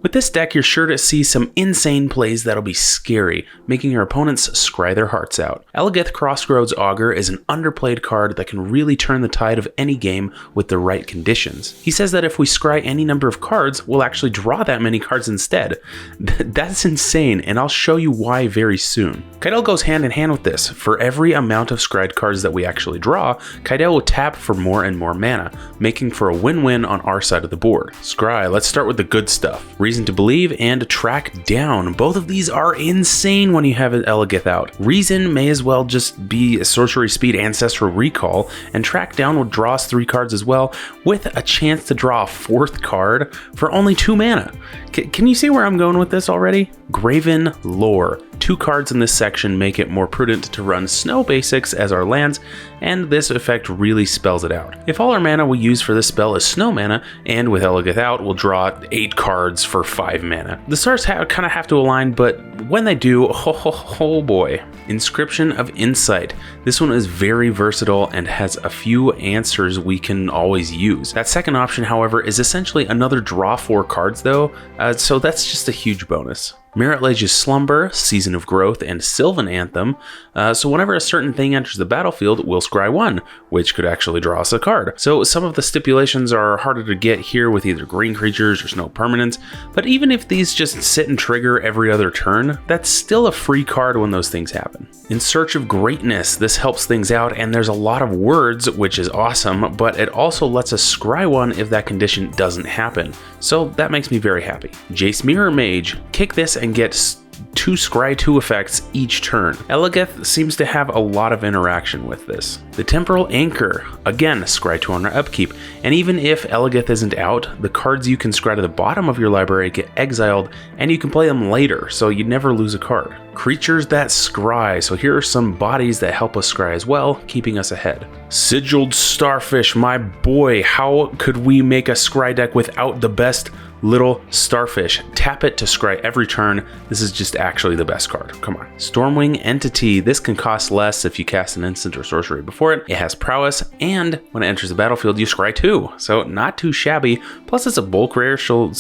With this deck, you're sure to see some insane plays that'll be scary, making your opponents scry their hearts out. Eligeth Crossroads Augur is an underplayed card that can really turn the tide of any game with the right conditions. He says that if we scry any number of cards, we'll actually draw that many cards instead. That's insane, and I'll show you why very soon. Kydele goes hand in hand with this. For every amount of scryed cards that we actually draw, Kydele will tap for more and more mana, making for a win-win on our side of the board. Scry, let's start with the good stuff. Reason to Believe and Track Down. Both of these are insane when you have an Eligeth out. Reason may as well just be a Sorcery Speed Ancestral Recall, and Track Down will draw us 3 cards as well, with a chance to draw a 4th card for only 2 mana. Can you see where I'm going with this already? Graven Lore. 2 cards in this section make it more prudent to run Snow basics as our lands, and this effect really spells it out. If all our mana we use for this spell is Snow mana, and with Eligeth out, we'll draw 8 cards for 5 mana. The stars kind of have to align, but when they do, oh boy. Inscription of Insight. This one is very versatile and has a few answers we can always use. That second option, however, is essentially another draw 4 cards though, so that's just a huge bonus. Merit Lage's Slumber, Season of Growth, and Sylvan Anthem, so whenever a certain thing enters the battlefield, we'll scry 1, which could actually draw us a card. So some of the stipulations are harder to get here with either green creatures or snow permanents, but even if these just sit and trigger every other turn, that's still a free card when those things happen. In Search of Greatness, this helps things out, and there's a lot of words, which is awesome, but it also lets us scry 1 if that condition doesn't happen, so that makes me very happy. Jace Mirror Mage, kick this and get 2 Scry 2 effects each turn. Eligeth seems to have a lot of interaction with this. The Temporal Anchor, again, Scry 2 on our upkeep, and even if Eligeth isn't out, the cards you can scry to the bottom of your library get exiled, and you can play them later, so you never lose a card. Creatures that scry, so here are some bodies that help us scry as well, keeping us ahead. Sigiled Starfish, my boy, how could we make a scry deck without the best little starfish? Tap it to scry every turn. This is just actually the best card. Come on. Stormwing Entity. This can cost less if you cast an instant or sorcery before it. It has prowess, and when it enters the battlefield, you scry 2. So not too shabby. Plus it's a bulk rare, so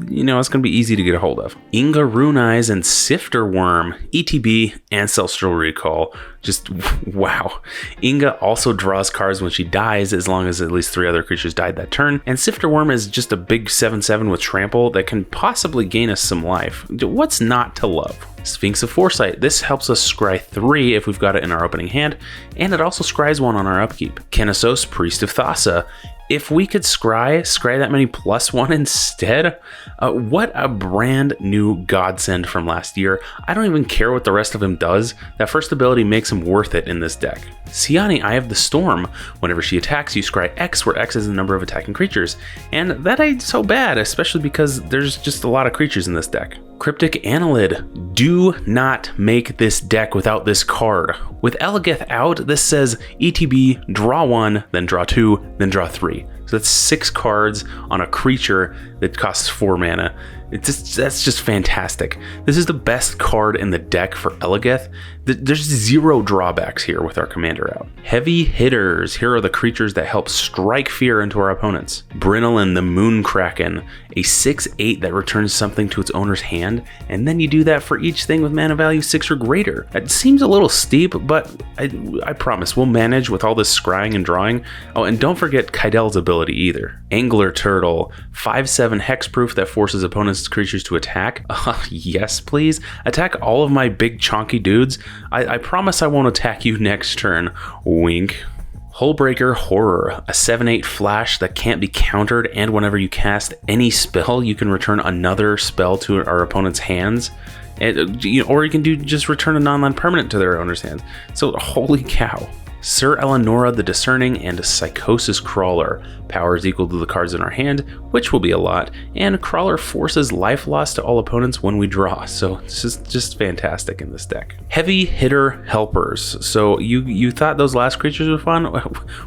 you know it's going to be easy to get a hold of. Inga Runeyes and Sifter Worm. ETB, Ancestral Recall. Just wow. Inga also draws cards when she dies, as long as at least 3 other creatures died that turn. And Sifter Worm is just a big 7/7 with trample that can possibly gain us some life. What's not to love? Sphinx of Foresight. This helps us scry 3 if we've got it in our opening hand, and it also scries 1 on our upkeep. Kennesos, Priest of Thassa. If we could scry that many +1 instead, what a brand new godsend from last year. I don't even care what the rest of him does. That first ability makes him worth it in this deck. Siani, Eye of the Storm. Whenever she attacks, you scry X, where X is the number of attacking creatures. And that ain't so bad, especially because there's just a lot of creatures in this deck. Cryptic Annelid. Do not make this deck without this card. With Eligeth out, this says ETB, draw 1, then draw 2, then draw 3. So that's 6 cards on a creature that costs 4 mana. That's just fantastic. This is the best card in the deck for Eligeth. There's 0 drawbacks here with our commander out. Heavy Hitters. Here are the creatures that help strike fear into our opponents. Brynolin, the Moon Kraken, a 6/8 that returns something to its owner's hand, and then you do that for each thing with mana value 6 or greater. It seems a little steep, but I promise we'll manage with all this scrying and drawing. Oh, and don't forget Kydele's ability either. Angler Turtle, 5/7 hexproof that forces opponents' creatures to attack. Yes, please. Attack all of my big chonky dudes. I promise I won't attack you next turn. Wink. Hullbreaker Horror, a 7/8 flash that can't be countered, and whenever you cast any spell, you can return another spell to our opponent's hands. Or you can just return a non-land permanent to their owner's hands. So holy cow. Sir Eleonora the Discerning and Psychosis Crawler. Power is equal to the cards in our hand, which will be a lot, and Crawler forces life loss to all opponents when we draw, so this is just fantastic in this deck. Heavy Hitter Helpers. So you thought those last creatures were fun?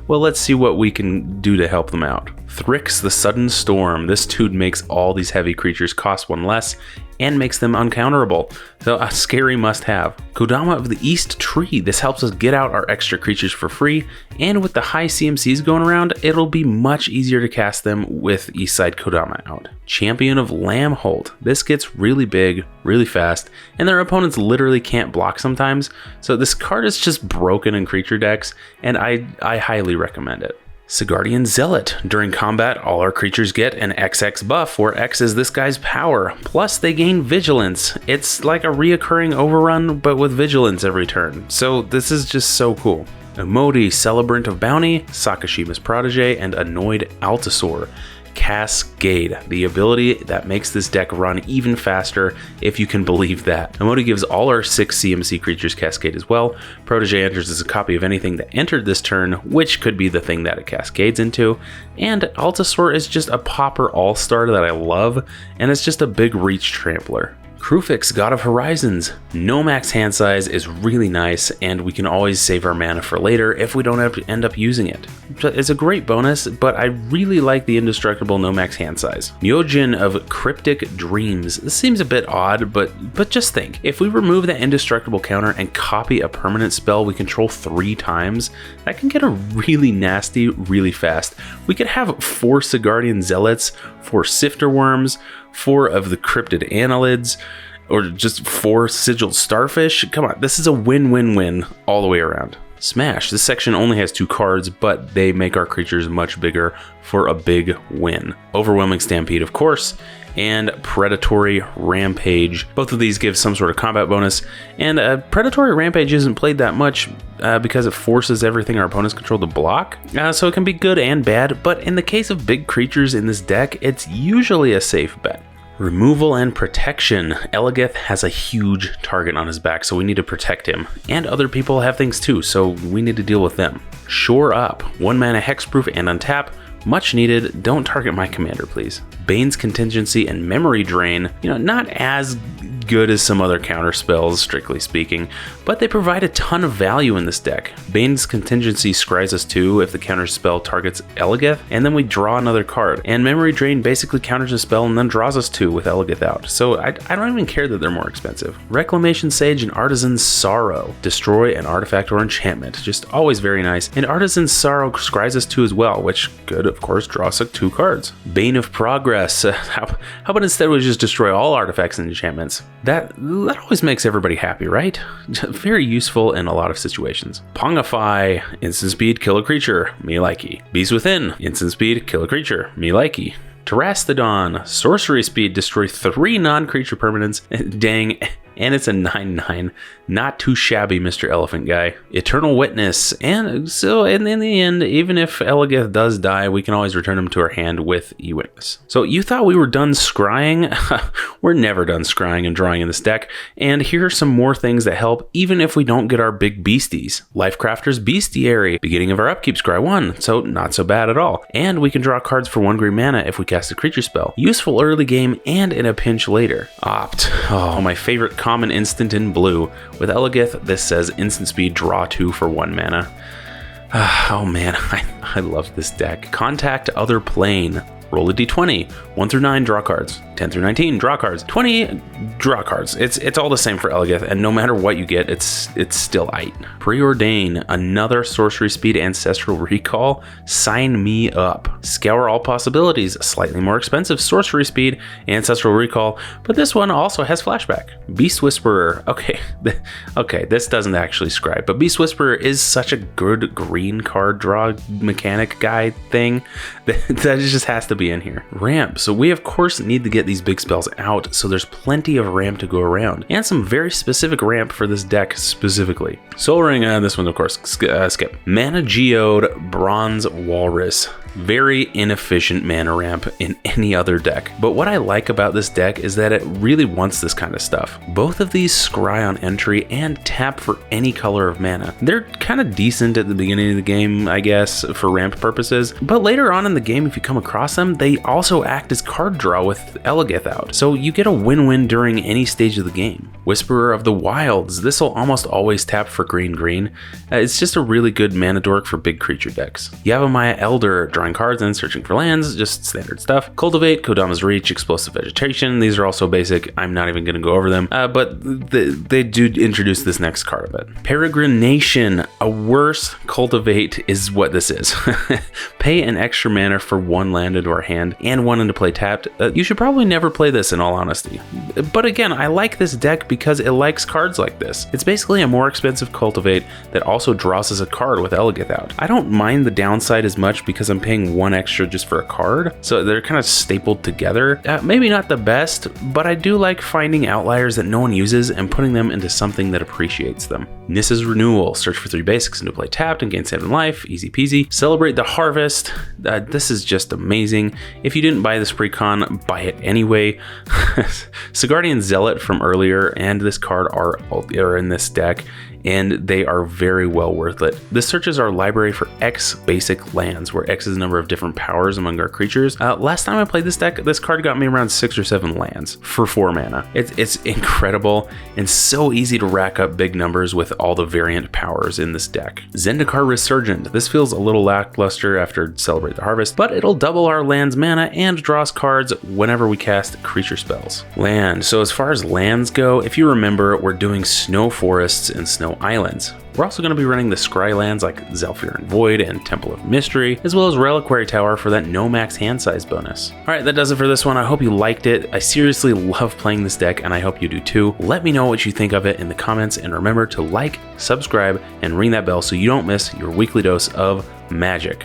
Well, let's see what we can do to help them out. Thrix the Sudden Storm. This dude makes all these heavy creatures cost 1 less, and makes them uncounterable, so a scary must-have. Kodama of the East Tree. This helps us get out our extra creatures for free, and with the high CMCs going around, it'll be much much easier to cast them with Eastside Kodama out. Champion of Lambhold. This gets really big, really fast, and their opponents literally can't block sometimes, so this card is just broken in creature decks, and I highly recommend it. Sigardian Zealot. During combat, all our creatures get an XX buff, where X is this guy's power, plus they gain Vigilance. It's like a reoccurring overrun, but with Vigilance every turn, so this is just so cool. Emoti, Celebrant of Bounty, Sakashima's Protege, and Annoyed Altasaur. Cascade, the ability that makes this deck run even faster, if you can believe that. Emoti gives all our 6 CMC creatures Cascade as well. Protege enters as a copy of anything that entered this turn, which could be the thing that it cascades into. And Altasaur is just a popper all-star that I love, and it's just a big reach trampler. Krufix, God of Horizons. No max hand size is really nice, and we can always save our mana for later if we don't have to end up using it. It's a great bonus, but I really like the indestructible no max hand size. Myojin of Cryptic Dreams. This seems a bit odd, but just think. If we remove that indestructible counter and copy a permanent spell we control 3 times, that can get a really nasty really fast. We could have 4 Sigardian Zealots, 4 Sifter Worms, 4 of the Cryptid Annelids, or just 4 Sigiled Starfish. Come on, this is a win-win-win all the way around. Smash. This section only has 2 cards, but they make our creatures much bigger for a big win. Overwhelming Stampede, of course, and Predatory Rampage. Both of these give some sort of combat bonus, and Predatory Rampage isn't played that much because it forces everything our opponents control to block, so it can be good and bad, but in the case of big creatures in this deck, it's usually a safe bet. Removal and Protection. Eligeth has a huge target on his back, so we need to protect him. And other people have things too, so we need to deal with them. Shore Up. 1 mana hexproof and untap. Much needed. Don't target my commander, please. Bane's Contingency and Memory Drain. Not as good as some other counter spells, strictly speaking, but they provide a ton of value in this deck. Bane's Contingency scries us 2 if the counter spell targets Eligeth, and then we draw another card. And Memory Drain basically counters a spell and then draws us 2 with Eligeth out. So I don't even care that they're more expensive. Reclamation Sage and Artisan's Sorrow. Destroy an artifact or enchantment. Just always very nice. And Artisan's Sorrow scries us 2 as well, which could, of course, draw us 2 cards. Bane of Progress. How about instead we just destroy all artifacts and enchantments? That always makes everybody happy, right? Very useful in a lot of situations. Pongify, instant speed, kill a creature, me likey. Beast Within, instant speed, kill a creature, me likey. Terastodon, sorcery speed, destroy 3 non-creature permanents. Dang, and it's a 9/9. Not too shabby, Mr. Elephant Guy. Eternal Witness, and so in the end, even if Eligeth does die, we can always return him to our hand with E-Witness. So you thought we were done scrying? We're never done scrying and drawing in this deck, and here are some more things that help even if we don't get our big beasties. Lifecrafter's Bestiary, beginning of our upkeep, scry 1, so not so bad at all. And we can draw cards for 1 green mana if we cast a creature spell. Useful early game and in a pinch later. Opt. Oh, my favorite common instant in blue. With Eligeth, this says instant speed, draw 2 for 1 mana. Oh man, I love this deck. Contact Other Plane. Roll a d20. 1 through 9, draw cards. 10 through 19, draw cards. 20, draw cards. It's all the same for Eligeth, and no matter what you get, it's still aight. Preordain, another sorcery speed ancestral recall. Sign me up. Scour all possibilities, slightly more expensive sorcery speed, ancestral recall, but this one also has flashback. Beast Whisperer. Okay, this doesn't actually scribe, but Beast Whisperer is such a good green card draw mechanic guy thing that just has to be in here. Ramp. So we of course need to get these big spells out, so there's plenty of ramp to go around, and some very specific ramp for this deck specifically. Soul Ring, this one of course, skip. Mana Geode Bronze Walrus. Very inefficient mana ramp in any other deck, but what I like about this deck is that it really wants this kind of stuff. Both of these scry on entry and tap for any color of mana. They're kind of decent at the beginning of the game, I guess, for ramp purposes, but later on in the game, if you come across them, they also act as card draw with Eligeth out, so you get a win-win during any stage of the game. Whisperer of the Wilds. This will almost always tap for green-green. It's just a really good mana dork for big creature decks. Yavimaya Elder, drawing drawing cards and searching for lands, just standard stuff. Cultivate, Kodama's Reach, Explosive Vegetation. These are also basic. I'm not even going to go over them, but they do introduce this next card of it. Peregrination, a worse Cultivate is what this is. Pay an extra mana for 1 land into our hand and 1 into play tapped. You should probably never play this in all honesty. But again, I like this deck because it likes cards like this. It's basically a more expensive Cultivate that also draws us a card with Eligeth out. I don't mind the downside as much because I'm paying 1 extra just for a card, so they're kind of stapled together. Maybe not the best, but I do like finding outliers that no one uses and putting them into something that appreciates them. Nissa's Renewal, search for 3 basics into play tapped and gain 7 life, easy peasy. Celebrate the Harvest, this is just amazing. If you didn't buy this pre-con, buy it anyway. Sigardian Zealot from earlier and this card are in this deck, and they are very well worth it. This searches our library for X basic lands, where X is the number of different powers among our creatures. Last time I played this deck, this card got me around 6 or 7 lands for 4 mana. It's incredible and so easy to rack up big numbers with all the variant powers in this deck. Zendikar Resurgent. This feels a little lackluster after Celebrate the Harvest, but it'll double our land's mana and draw us cards whenever we cast creature spells. Land. So as far as lands go, if you remember, we're doing snow forests and snow islands. We're also going to be running the Scry lands like Zhalfir and Void and Temple of Mystery, as well as Reliquary Tower for that no max hand size bonus. Alright, that does it for this one. I hope you liked it. I seriously love playing this deck, and I hope you do too. Let me know what you think of it in the comments, and remember to like, subscribe, and ring that bell so you don't miss your weekly dose of magic.